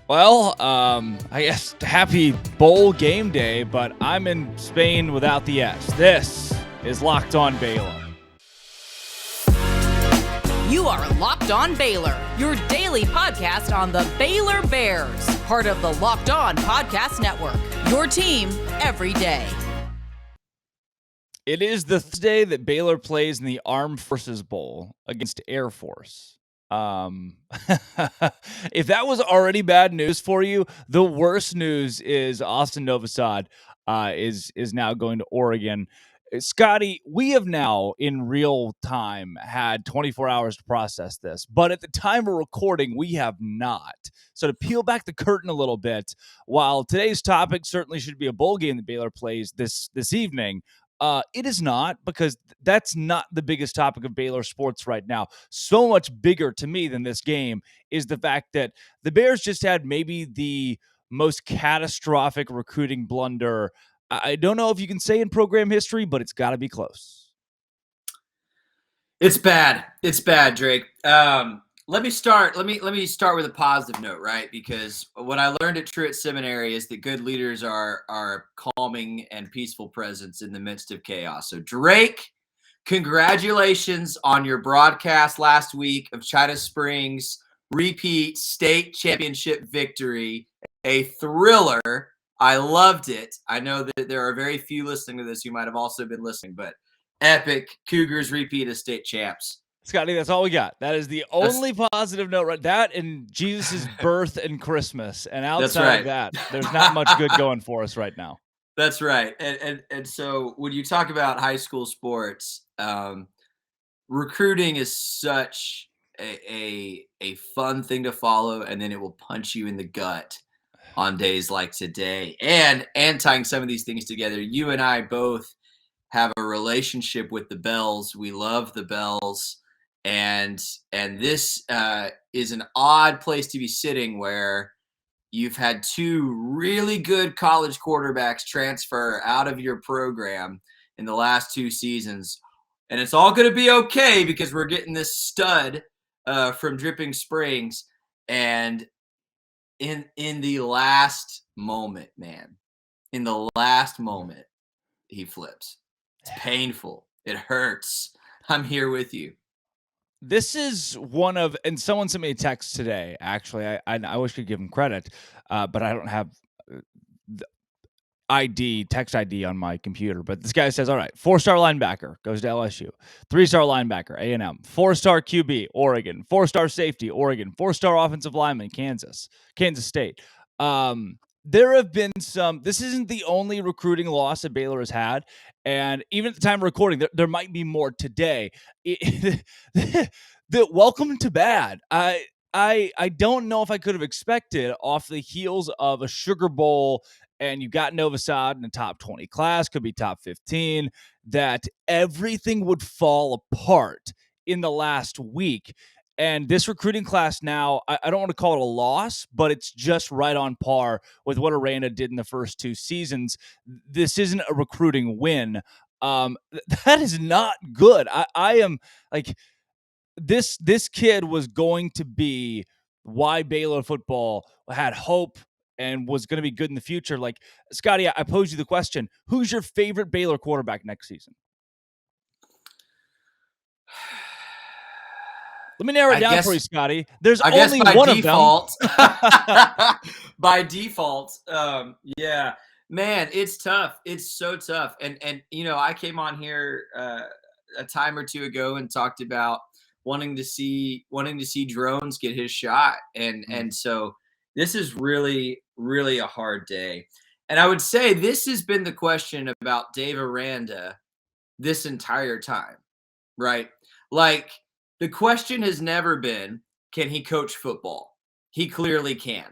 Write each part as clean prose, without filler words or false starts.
Well, I guess happy bowl game day, but I'm in Spain without the S. This is Locked On Baylor. You are Locked On Baylor, your daily podcast on the Baylor Bears, part of the Locked On Podcast Network, your team every day. It is the Thursday that Baylor plays in the Armed Forces Bowl against Air Force. If that was already bad news for you, the worst news is Austin Novosad is now going to Oregon. Scotty, we have now in real time had 24 hours to process this, but at the time of recording, we have not. So to peel back the curtain a little bit, while today's topic certainly should be a bowl game that Baylor plays this evening, it is not, because that's not the biggest topic of Baylor sports right now. So much bigger to me than this game is the fact that the Bears just had maybe the most catastrophic recruiting blunder. I don't know if you can say in program history, but it's got to be close. It's bad. It's bad, Drake. Let me start with a positive note, right? Because what I learned at Truett Seminary is that good leaders are calming and peaceful presence in the midst of chaos. So, Drake, congratulations on your broadcast last week of China Springs repeat state championship victory. A thriller. I loved it. I know that there are very few listening to this who might have also been listening, but epic. Cougars repeat as state champs. Scotty, that's all we got. That is the only positive note, right? That and Jesus' birth and Christmas. And outside of that, there's not much good going for us right now. That's right. And so when you talk about high school sports, recruiting is such a fun thing to follow, and then it will punch you in the gut on days like today. And tying some of these things together, you and I both have a relationship with the Bells. We love the Bells. And this is an odd place to be sitting, where you've had two really good college quarterbacks transfer out of your program in the last two seasons. And it's all going to be okay because we're getting this stud from Dripping Springs. And in the last moment, man, in the last moment, he flips. It's painful. It hurts. I'm here with you. This is one of, and someone sent me a text today, actually. I wish I could give him credit, but I don't have the text ID on my computer. But this guy says, all right, 4-star linebacker goes to LSU, 3-star linebacker, A&M, 4-star QB, Oregon, 4-star safety, Oregon, 4-star offensive lineman, Kansas State. There have been some, this isn't the only recruiting loss that Baylor has had. And even at the time of recording, there might be more today. Welcome to bad. I don't know if I could have expected, off the heels of a Sugar Bowl, and you got Novosad in the top 20 class, could be top 15, that everything would fall apart in the last week. And this recruiting class now, I don't want to call it a loss, but it's just right on par with what Aranda did in the first two seasons. This isn't a recruiting win. That is not good. I am like, this kid was going to be why Baylor football had hope and was going to be good in the future. Like, Scotty, I pose you the question, who's your favorite Baylor quarterback next season? Let me narrow it down for you, Scotty. There's only one default. Of them. By default, yeah. Man, it's tough. It's so tough. And you know, I came on here a time or two ago and talked about wanting to see Drones get his shot. And so this is really, really a hard day. And I would say this has been the question about Dave Aranda this entire time, right? Like, the question has never been, can he coach football? He clearly can.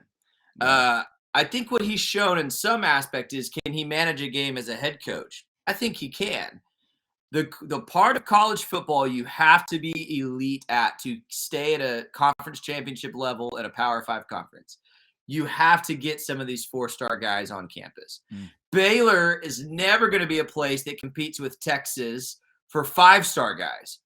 I think what he's shown in some aspect is, can he manage a game as a head coach? I think he can. The part of college football you have to be elite at to stay at a conference championship level at a Power 5 conference, you have to get some of these 4-star guys on campus. Baylor is never going to be a place that competes with Texas for 5-star guys.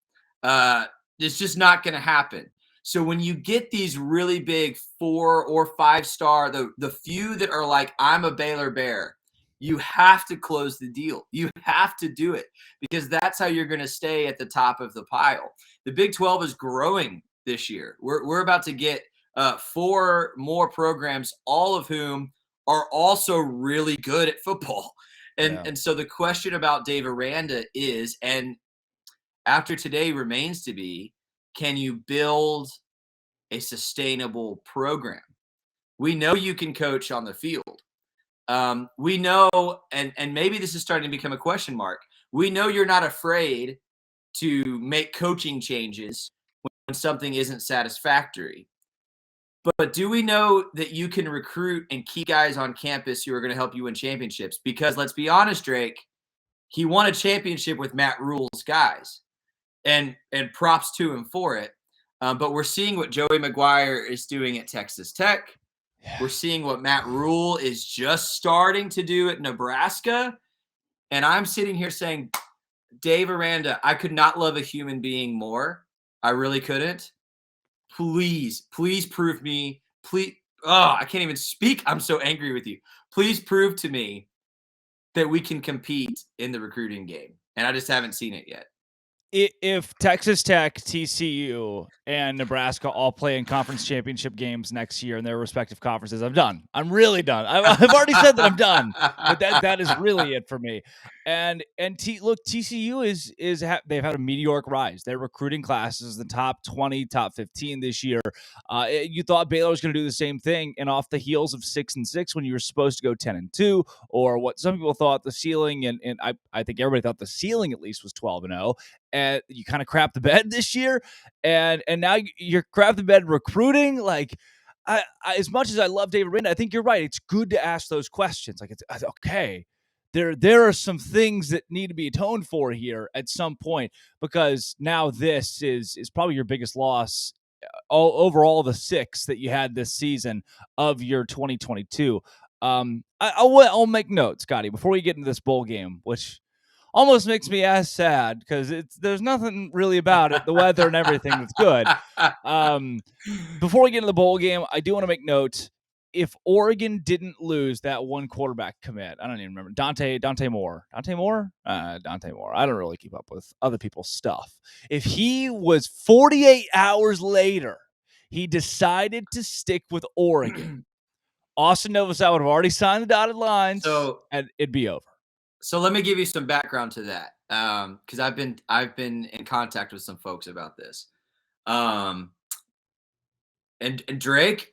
It's just not going to happen. So when you get these really big 4 or 5-star, the few that are like, I'm a Baylor Bear, you have to close the deal. You have to do it because that's how you're going to stay at the top of the pile. The Big 12 is growing this year. We're about to get 4 more programs, all of whom are also really good at football. And so the question about Dave Aranda is, and after today remains to be, can you build a sustainable program? We know you can coach on the field. We know, and maybe this is starting to become a question mark. We know you're not afraid to make coaching changes when something isn't satisfactory. But do we know that you can recruit and keep guys on campus who are going to help you win championships? Because let's be honest, Drake, he won a championship with Matt Rule's guys, and props to him for it. But we're seeing what Joey McGuire is doing at Texas Tech. We're seeing what Matt Rule is just starting to do at Nebraska. And I'm sitting here saying, Dave Aranda, I could not love a human being more. I really couldn't. Please prove me. Please. Oh, I can't even speak. I'm so angry with you. Please prove to me that we can compete in the recruiting game. And I just haven't seen it yet. If Texas Tech, TCU, and Nebraska all play in conference championship games next year in their respective conferences, I'm done. I'm really done. I've already said that I'm done, but that is really it for me. And look, TCU they've had a meteoric rise. Their recruiting class is the top 20, top 15 this year. You thought Baylor was going to do the same thing, and off the heels of 6-6 when you were supposed to go 10-2, or what some people thought the ceiling, and I think everybody thought the ceiling at least was 12-0. And you kind of crap the bed this year, and now you're crap the bed recruiting. Like, I as much as I love David Aranda, I think you're right. It's good to ask those questions. Like, it's okay. There are some things that need to be atoned for here at some point, because now this is probably your biggest loss overall the 6 that you had this season of your 2022. I'll make note, Scotty, before we get into this bowl game, which almost makes me as sad because there's nothing really about it, the weather and everything that's good. Before we get into the bowl game, I do want to make note, if Oregon didn't lose that one quarterback commit, I don't even remember, Dante Moore. I don't really keep up with other people's stuff. If he was 48 hours later, he decided to stick with Oregon, Austin Novosad would have already signed the dotted lines, and it'd be over. So let me give you some background to that, because I've been in contact with some folks about this. And Drake,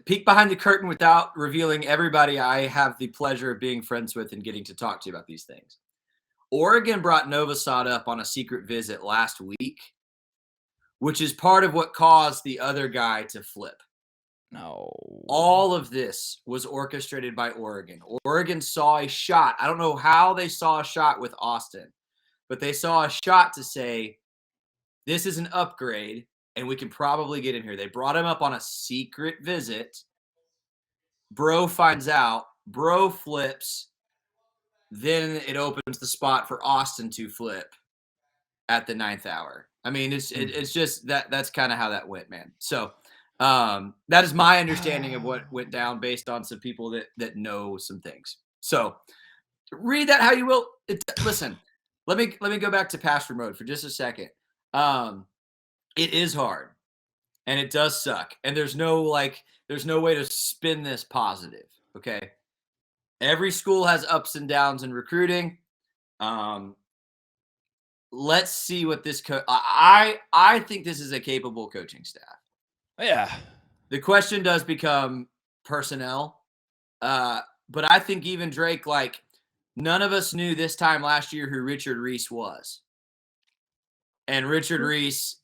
peek behind the curtain without revealing everybody I have the pleasure of being friends with and getting to talk to you about these things. Oregon brought Novosad up on a secret visit last week, which is part of what caused the other guy to flip. No. All of this was orchestrated by Oregon. Oregon saw a shot. I don't know how they saw a shot with Austin, but they saw a shot to say, this is an upgrade and we can probably get in here. They brought him up on a secret visit. Bro finds out. Bro flips. Then it opens the spot for Austin to flip at the 9th hour. I mean, it's just that's kind of how that went, man. So that is my understanding of what went down based on some people that know some things. So read that how you will. Listen, let me go back to pastor mode for just a second. It is hard and it does suck. And there's no way to spin this positive. Okay. Every school has ups and downs in recruiting. Let's see what this I think this is a capable coaching staff. Yeah. The question does become personnel. But I think even Drake, like, none of us knew this time last year who Richard Reese was. And Richard Reese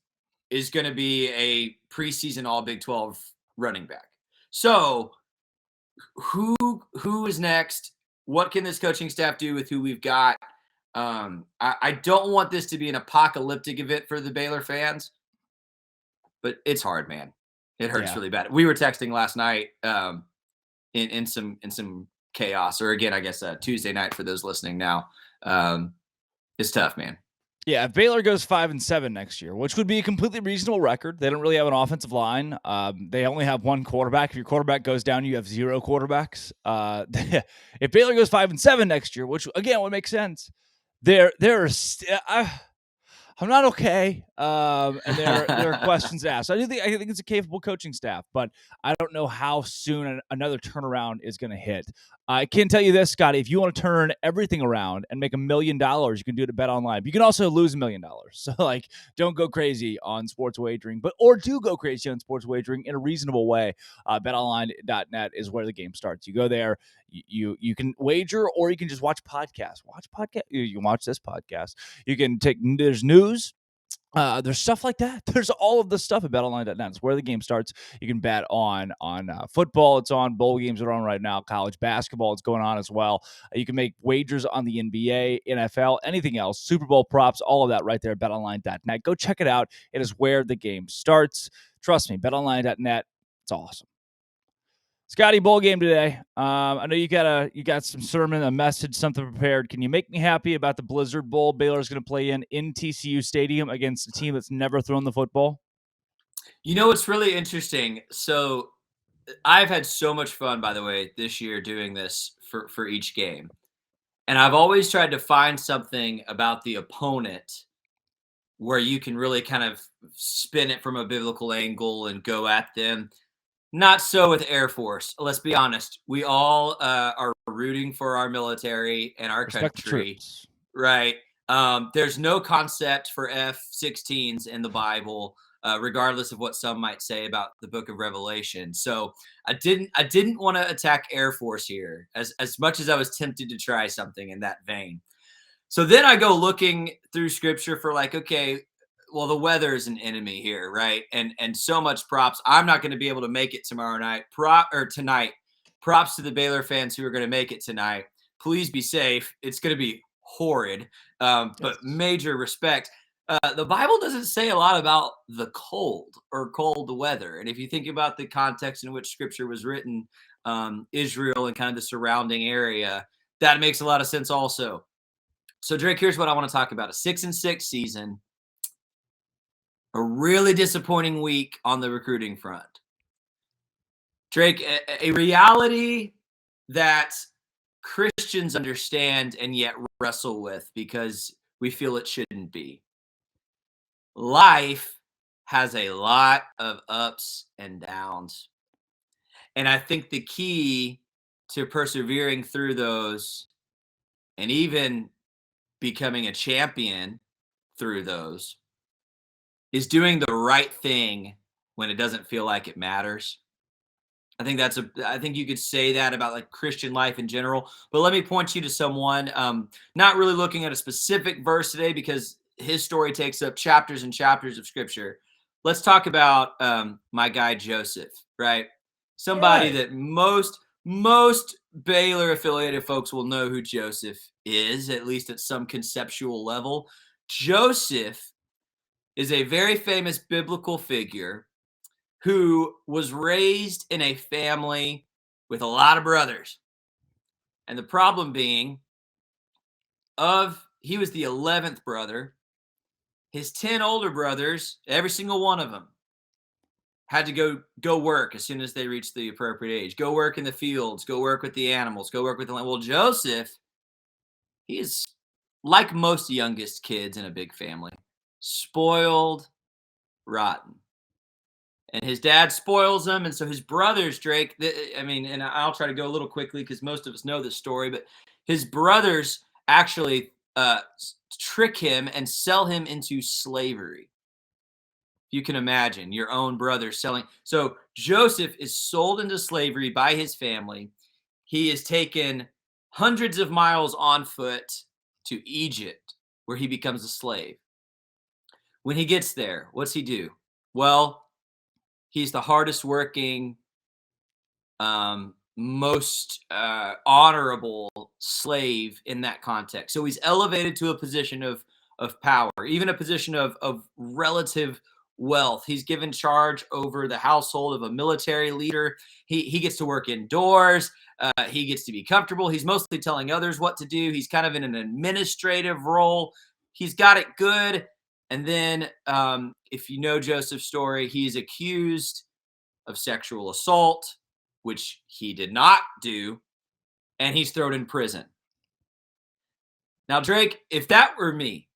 is going to be a preseason All Big 12 running back. So who is next? What can this coaching staff do with who we've got? I don't want this to be an apocalyptic event for the Baylor fans, but it's hard, man. It hurts really bad. We were texting last night in some chaos, or again, I guess Tuesday night for those listening now. It's tough, man. Yeah, if Baylor goes 5-7 next year, which would be a completely reasonable record. They don't really have an offensive line. They only have one quarterback. If your quarterback goes down, you have 0 quarterbacks. If Baylor goes 5-7 next year, which again would make sense, I'm not okay. And there are questions asked. I think it's a capable coaching staff, but I don't know how soon another turnaround is going to hit. I can tell you this, Scotty, if you want to turn everything around and make $1 million, you can do it at BetOnline. You can also lose $1 million. So don't go crazy on sports wagering, or do go crazy on sports wagering in a reasonable way. BetOnline.net is where the game starts. You go there, you can wager, or you can just watch podcasts. You can watch this podcast. You can there's news. There's stuff like that. There's all of the stuff at BetOnline.net. It's where the game starts. You can bet on football. It's on. Bowl games are on right now. College basketball is going on as well. You can make wagers on the NBA, NFL, anything else, Super Bowl props, all of that right there at BetOnline.net. Go check it out. It is where the game starts. Trust me, BetOnline.net. It's awesome. Scotty, bowl game today. I know you got some sermon, a message, something prepared. Can you make me happy about the Blizzard Bowl Baylor's going to play in TCU Stadium against a team that's never thrown the football? You know, it's really interesting. So I've had so much fun, by the way, this year doing this for each game. And I've always tried to find something about the opponent where you can really kind of spin it from a biblical angle and go at them. Not so with Air Force. Let's be honest. We all are rooting for our military and our Respect the country, troops. right? There's no concept for F-16s in the Bible, regardless of what some might say about the Book of Revelation. So I didn't want to attack Air Force here, as much as I was tempted to try something in that vein. So then I go looking through Scripture for okay, well, the weather is an enemy here, right? And so much props. I'm not going to be able to make it tomorrow night. Tonight. Props to the Baylor fans who are going to make it tonight. Please be safe. It's going to be horrid, but major respect. The Bible doesn't say a lot about the cold or cold weather. And if you think about the context in which Scripture was written, Israel and kind of the surrounding area, that makes a lot of sense also. So, Drake, here's what I want to talk about. A 6-6 season. A really disappointing week on the recruiting front. Drake, a reality that Christians understand and yet wrestle with because we feel it shouldn't be. Life has a lot of ups and downs. And I think the key to persevering through those and even becoming a champion through those is doing the right thing when it doesn't feel like it matters. I think you could say that about Christian life in general, but let me point you to someone, not really looking at a specific verse today because his story takes up chapters and chapters of Scripture. Let's talk about my guy Joseph, right? Somebody that most Baylor affiliated folks will know who Joseph is, at least at some conceptual level. Joseph is a very famous biblical figure who was raised in a family with a lot of brothers. And the problem being he was the 11th brother. His 10 older brothers, every single one of them, had to go work as soon as they reached the appropriate age. Go work in the fields, go work with the animals, go work with the land. Well, Joseph, he is like most youngest kids in a big family, spoiled, rotten. And his dad spoils him. And so his brothers, Drake, and I'll try to go a little quickly because most of us know this story, but his brothers actually trick him and sell him into slavery. You can imagine your own brother selling. So Joseph is sold into slavery by his family. He is taken hundreds of miles on foot to Egypt, where he becomes a slave. When he gets there, what's he do? Well, he's the hardest working, most honorable slave in that context. So he's elevated to a position of power, even a position of relative wealth. He's given charge over the household of a military leader. He gets to work indoors. He gets to be comfortable. He's mostly telling others what to do. He's kind of in an administrative role. he's got it good. And then if you know Joseph's story, he's accused of sexual assault, which he did not do, and he's thrown in prison. Now, Drake, if that were me,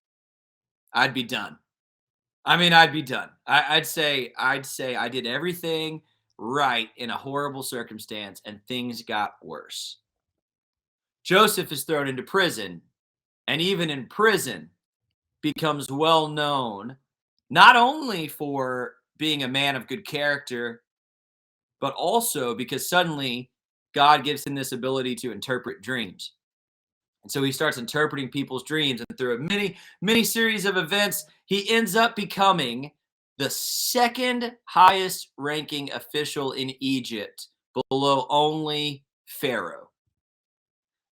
I'd be done. I mean, I'd be done. I'd say I did everything right in a horrible circumstance, and things got worse. Joseph is thrown into prison, and even in prison becomes well known, not only for being a man of good character, but also because suddenly God gives him this ability to interpret dreams. And so he starts interpreting people's dreams. And through a many series of events, he ends up becoming the second highest ranking official in Egypt, below only Pharaoh.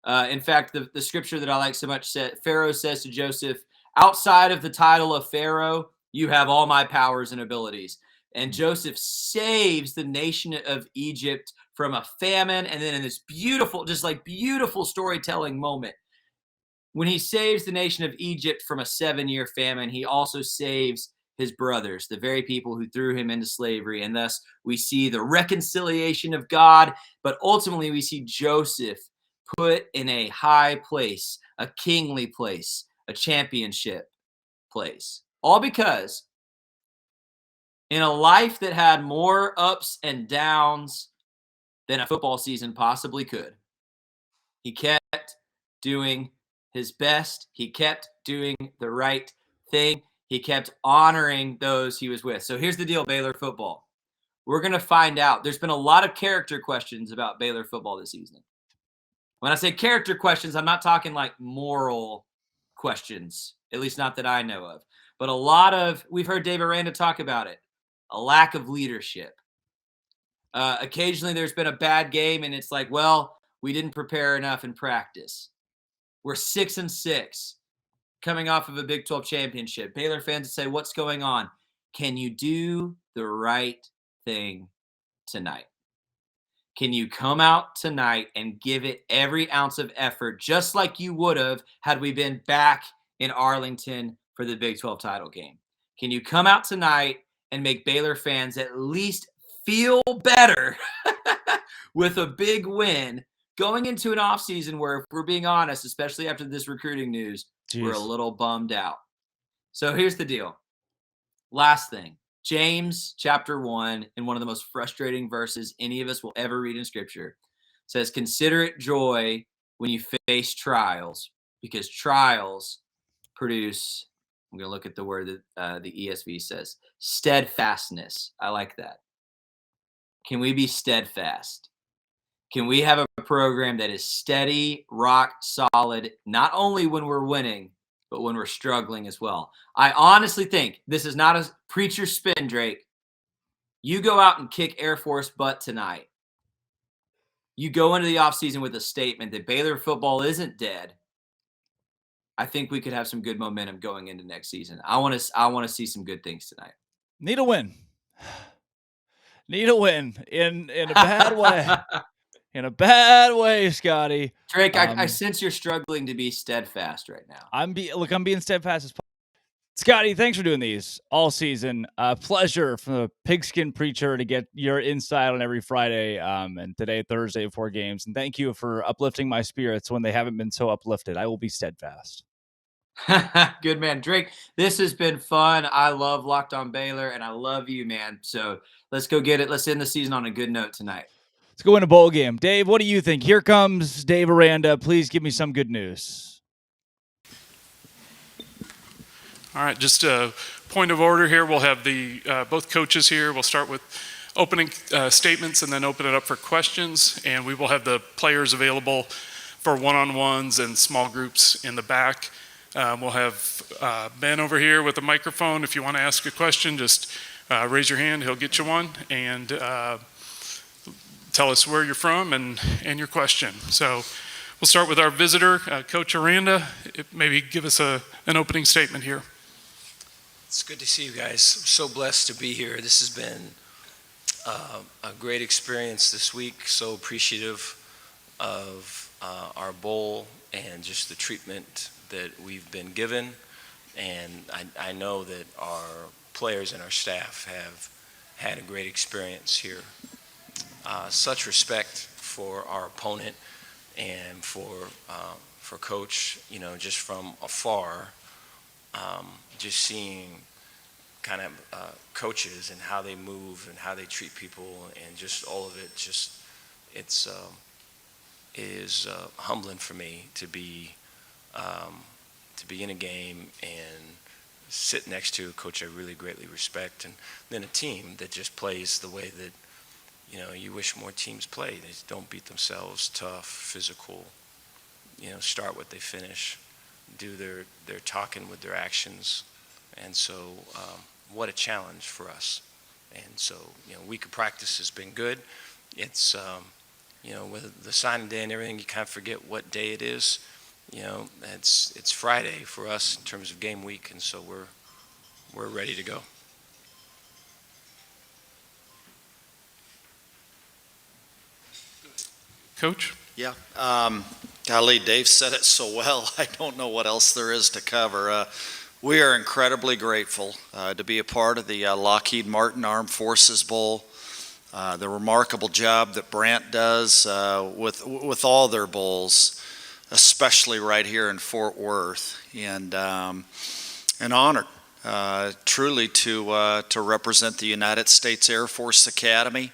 In fact, the scripture that I like so much said, Pharaoh says to Joseph, outside of the title of Pharaoh, you have all my powers and abilities. And Joseph saves the nation of Egypt from a famine. And then in this beautiful, just like beautiful storytelling moment, when he saves the nation of Egypt from a 7-year famine, he also saves his brothers, the very people who threw him into slavery. And thus we see the reconciliation of God, but ultimately we see Joseph put in a high place, a kingly place, a championship place. All because in a life that had more ups and downs than a football season possibly could, he kept doing his best. He kept doing the right thing. He kept honoring those he was with. So here's the deal, Baylor football. We're going to find out. There's been a lot of character questions about Baylor football this season. When I say character questions, I'm not talking like moral questions, at least not that I know of. But a lot of, we've heard Dave Aranda talk about it, a lack of leadership. Occasionally there's been a bad game and it's like, well, we didn't prepare enough in practice. We're 6-6 coming off of a Big 12 championship. Baylor fans say, what's going on? Can you do the right thing tonight? Can you come out tonight and give it every ounce of effort, just like you would have had we been back in Arlington for the Big 12 title game? Can you come out tonight and make Baylor fans at least feel better with a big win going into an offseason where, if we're being honest, especially after this recruiting news, we're a little bummed out. So here's the deal. Last thing. James chapter 1, in one of the most frustrating verses any of us will ever read in Scripture, says, consider it joy when you face trials, because trials produce, I'm going to look at the word that the ESV says, steadfastness. I like that. Can we be steadfast? Can we have a program that is steady, rock solid, not only when we're winning, but when we're struggling as well? I honestly think this is not a preacher spin, Drake. You go out and kick Air Force butt tonight. You go into the offseason with a statement that Baylor football isn't dead. I think we could have some good momentum going into next season. I want to see some good things tonight. Need a win. Need a win in a bad way. In a bad way, Scotty. Drake, I sense you're struggling to be steadfast right now. I'm being steadfast as possible. Scotty, thanks for doing these all season. Pleasure from the pigskin preacher to get your insight on every Friday and today, Thursday, before games. And thank you for uplifting my spirits when they haven't been so uplifted. I will be steadfast. Good man, Drake. This has been fun. I love Locked on Baylor, and I love you, man. So let's go get it. Let's end the season on a good note tonight. Let's go win a bowl game. Dave, what do you think? Here comes Dave Aranda. Please give me some good news. All right, just a point of order here. We'll have the both coaches here. We'll start with opening statements and then open it up for questions. And we will have the players available for one-on-ones and small groups in the back. We'll have Ben over here with a microphone. If you want to ask a question, just raise your hand. He'll get you one. And tell us where you're from and your question. So we'll start with our visitor, Coach Aranda. Maybe give us an opening statement here. It's good to see you guys. I'm so blessed to be here. This has been a great experience this week. So appreciative of our bowl and just the treatment that we've been given. And I know that our players and our staff have had a great experience here. Such respect for our opponent and for Coach, just from afar, just seeing kind of coaches and how they move and how they treat people and just all of it, it is humbling for me to be in a game and sit next to a coach I really greatly respect, and then a team that just plays the way that you wish more teams play. They don't beat themselves, tough, physical, start what they finish, do their talking with their actions. And so what a challenge for us. And so, week of practice has been good. It's, with the signing day and everything, you kind of forget what day it is. It's Friday for us in terms of game week, and so we're ready to go. Coach? Yeah. Golly, Dave said it so well. I don't know what else there is to cover. We are incredibly grateful to be a part of the Lockheed Martin Armed Forces Bowl. The remarkable job that Brant does with all their bowls, especially right here in Fort Worth, and honored truly to represent the United States Air Force Academy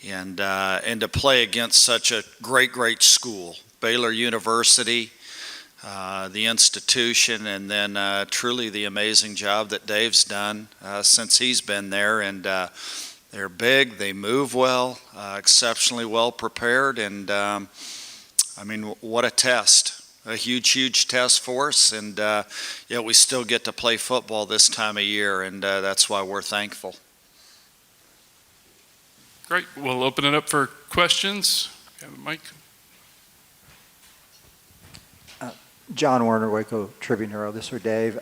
and to play against such a great school, Baylor University, the institution, and then truly the amazing job that Dave's done since he's been there. And they're big, they move well, exceptionally well prepared, and what a test. A huge test for us, and yet we still get to play football this time of year, and that's why we're thankful. Great. We'll open it up for questions. Mike? John Warner, Waco Tribune Hero. This is for Dave.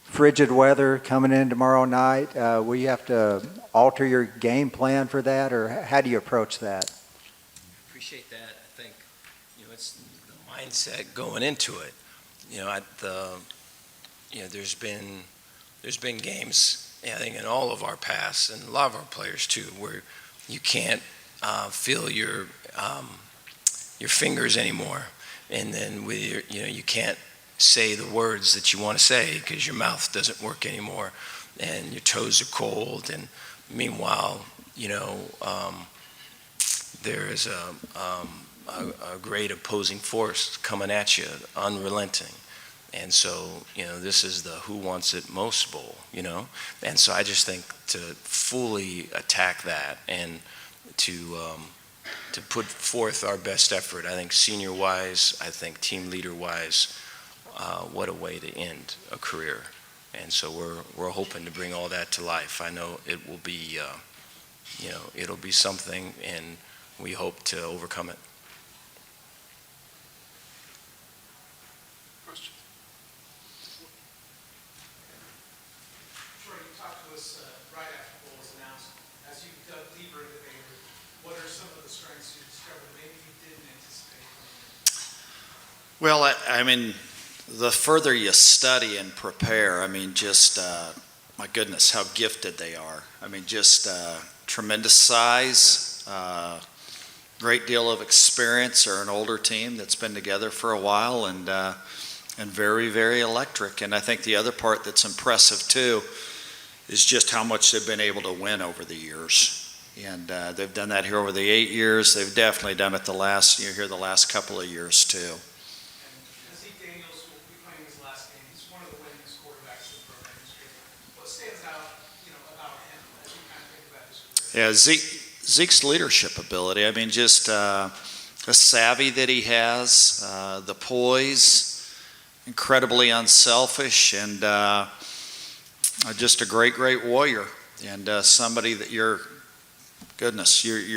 Frigid weather coming in tomorrow night. Will you have to alter your game plan for that, or how do you approach that? Appreciate that. I think it's the mindset going into it. There's been games, I think, in all of our past, and a lot of our players too, where you can't feel your fingers anymore, and then you can't say the words that you want to say because your mouth doesn't work anymore, and your toes are cold. And meanwhile, there is a great opposing force coming at you, unrelenting. And so, this is the who wants it most bowl, And so I just think to fully attack that and to put forth our best effort, I think senior-wise, I think team leader-wise, what a way to end a career. And so we're hoping to bring all that to life. I know it will be, it'll be something, and we hope to overcome it. Well, the further you study and prepare, just, my goodness, how gifted they are. Just tremendous size, great deal of experience. They're an older team that's been together for a while, and very electric. And I think the other part that's impressive too is just how much they've been able to win over the years. And they've done that here over the 8 years. They've definitely done it the last couple of years too. Yeah, Zeke's leadership ability. Just the savvy that he has, the poise, incredibly unselfish, and just a great warrior, and somebody that you're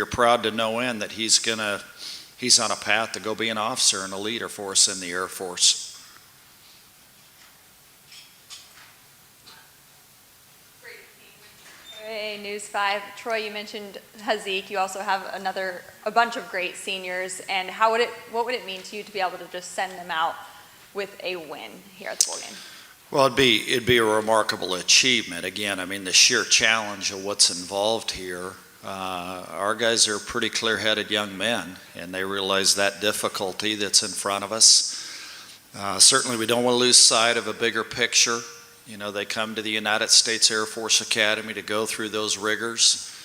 proud to know that he's on a path to go be an officer and a leader for us in the Air Force. News 5. Troy, you mentioned Hazik. You also have a bunch of great seniors. And what would it mean to you to be able to just send them out with a win here at the bowl game? Well, it'd be a remarkable achievement. Again, I mean, the sheer challenge of what's involved here. Our guys are pretty clear-headed young men, and they realize that difficulty that's in front of us. Certainly, we don't want to lose sight of a bigger picture. You know, they come to the United States Air Force Academy to go through those rigors,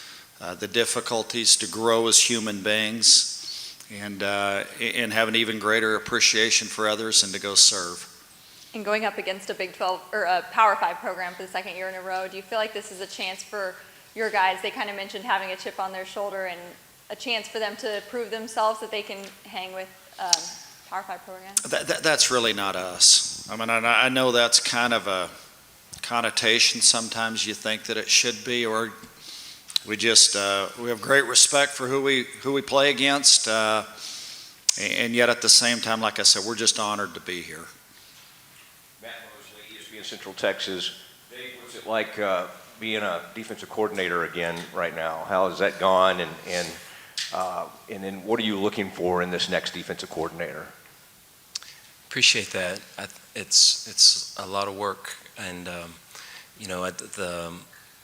the difficulties to grow as human beings, and have an even greater appreciation for others and to go serve. And going up against a Big 12 or a Power 5 program for the second year in a row, do you feel like this is a chance for your guys? They kind of mentioned having a chip on their shoulder and a chance for them to prove themselves that they can hang with Power 5 programs? That's really not us. I mean, I know that's kind of a connotation sometimes you think that it should be, or we just we have great respect for who we play against, and yet at the same time, like I said, we're just honored to be here. ESPN Central Texas. Dave, what's it like being a defensive coordinator again right now? How has that gone, and then what are you looking for in this next defensive coordinator? Appreciate that. It's a lot of work, and you know,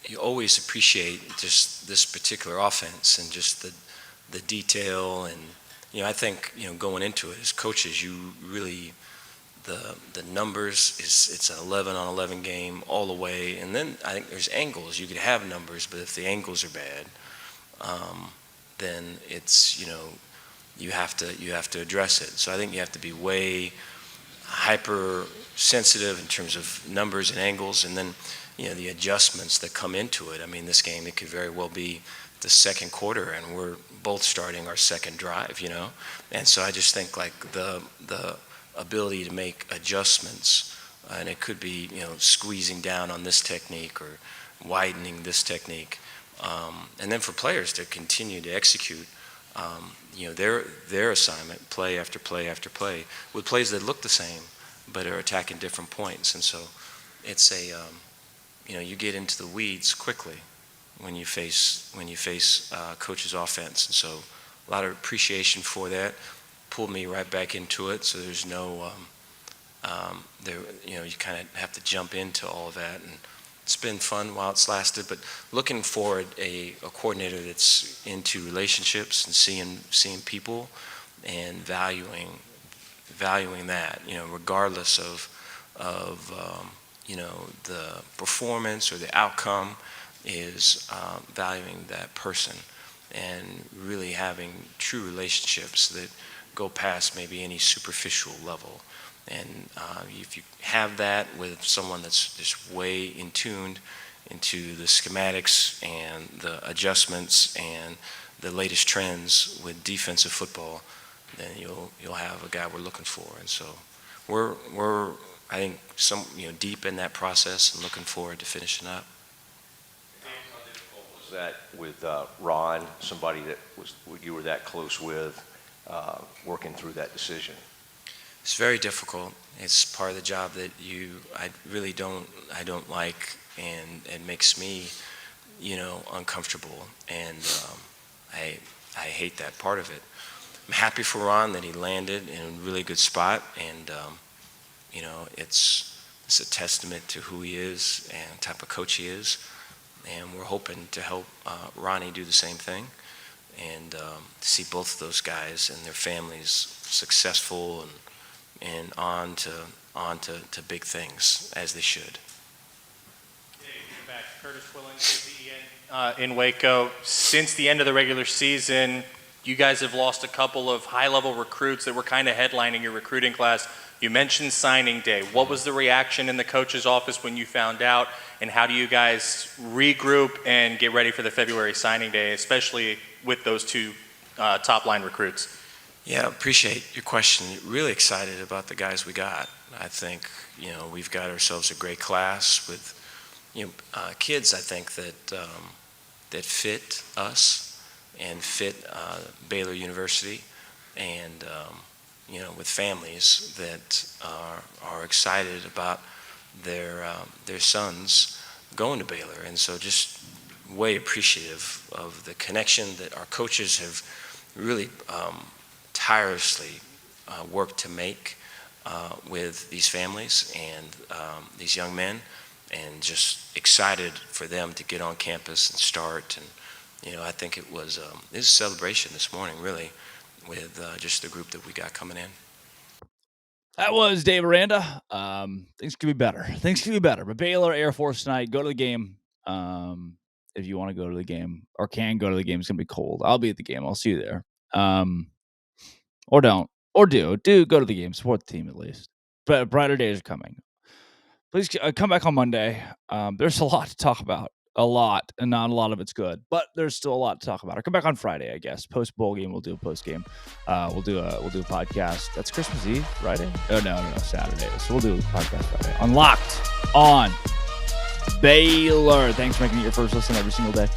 you always appreciate just this particular offense and just the detail, and you know, I think, you know, going into it as coaches, you really the numbers it's an 11-on-11 game all the way, and then I think there's angles. You could have numbers, but if the angles are bad, then it's, you know, you have to address it. So I think you have to be way hyper sensitive in terms of numbers and angles, and then, you know, the adjustments that come into it. I mean, this game, it could very well be the second quarter and we're both starting our second drive, you know, and so I just think like the ability to make adjustments, and it could be, you know, squeezing down on this technique or widening this technique, and then for players to continue to execute, you know, their assignment, play after play after play, with plays that look the same but are attacking different points. And so it's you know, you get into the weeds quickly when you face coach's offense, and so a lot of appreciation for that. Pulled me right back into it, so there's no you know, you kind of have to jump into all of that, and it's been fun while it's lasted. But looking forward, a coordinator that's into relationships and seeing people and valuing that, you know, regardless of you know, the performance or the outcome, is valuing that person and really having true relationships that go past maybe any superficial level. And if you have that with someone that's just way in tuned into the schematics and the adjustments and the latest trends with defensive football, then you'll have a guy we're looking for. And so we're I think you know, deep in that process and looking forward to finishing up. How difficult was that with Ron, somebody that you were that close with, working through that decision? It's very difficult. It's part of the job that I really don't like, and it makes me, you know, uncomfortable, and I hate that part of it. I'm happy for Ron that he landed in a really good spot, and you know, it's a testament to who he is and the type of coach he is, and we're hoping to help Ronnie do the same thing, and to see both of those guys and their families successful and on to big things, as they should. Back, Curtis Willing, KZEN, in Waco. Since the end of the regular season, you guys have lost a couple of high-level recruits that were kind of headlining your recruiting class. You mentioned signing day. What was the reaction in the coach's office when you found out, and how do you guys regroup and get ready for the February signing day, especially with those two top-line recruits? Yeah, appreciate your question. Really excited about the guys we got. I think, you know, we've got ourselves a great class with, you know, kids, I think, that fit us and fit Baylor University, and you know, with families that are excited about their sons going to Baylor. And so just way appreciative of the connection that our coaches have really tirelessly worked to make. with these families and these young men, and just excited for them to get on campus and start. And I think it was a celebration this morning, really, with just the group that we got coming in. That was Dave Aranda. Things could be better. But Baylor, Air Force tonight. Go to the game. If you want to go to the game or can go to the game, it's going to be cold. I'll be at the game. I'll see you there. Or don't. Or do. Go to the game. Support the team at least. But brighter days are coming. Please come back on Monday. There's a lot to talk about. A lot, and not a lot of it's good, but there's still a lot to talk about. Or come back on Friday, I guess. Post bowl game, we'll do a post game. We'll do a podcast. That's Christmas Eve, Friday. Oh no, Saturday. So we'll do a podcast Friday. Unlocked on Baylor. Thanks for making it your first listen every single day.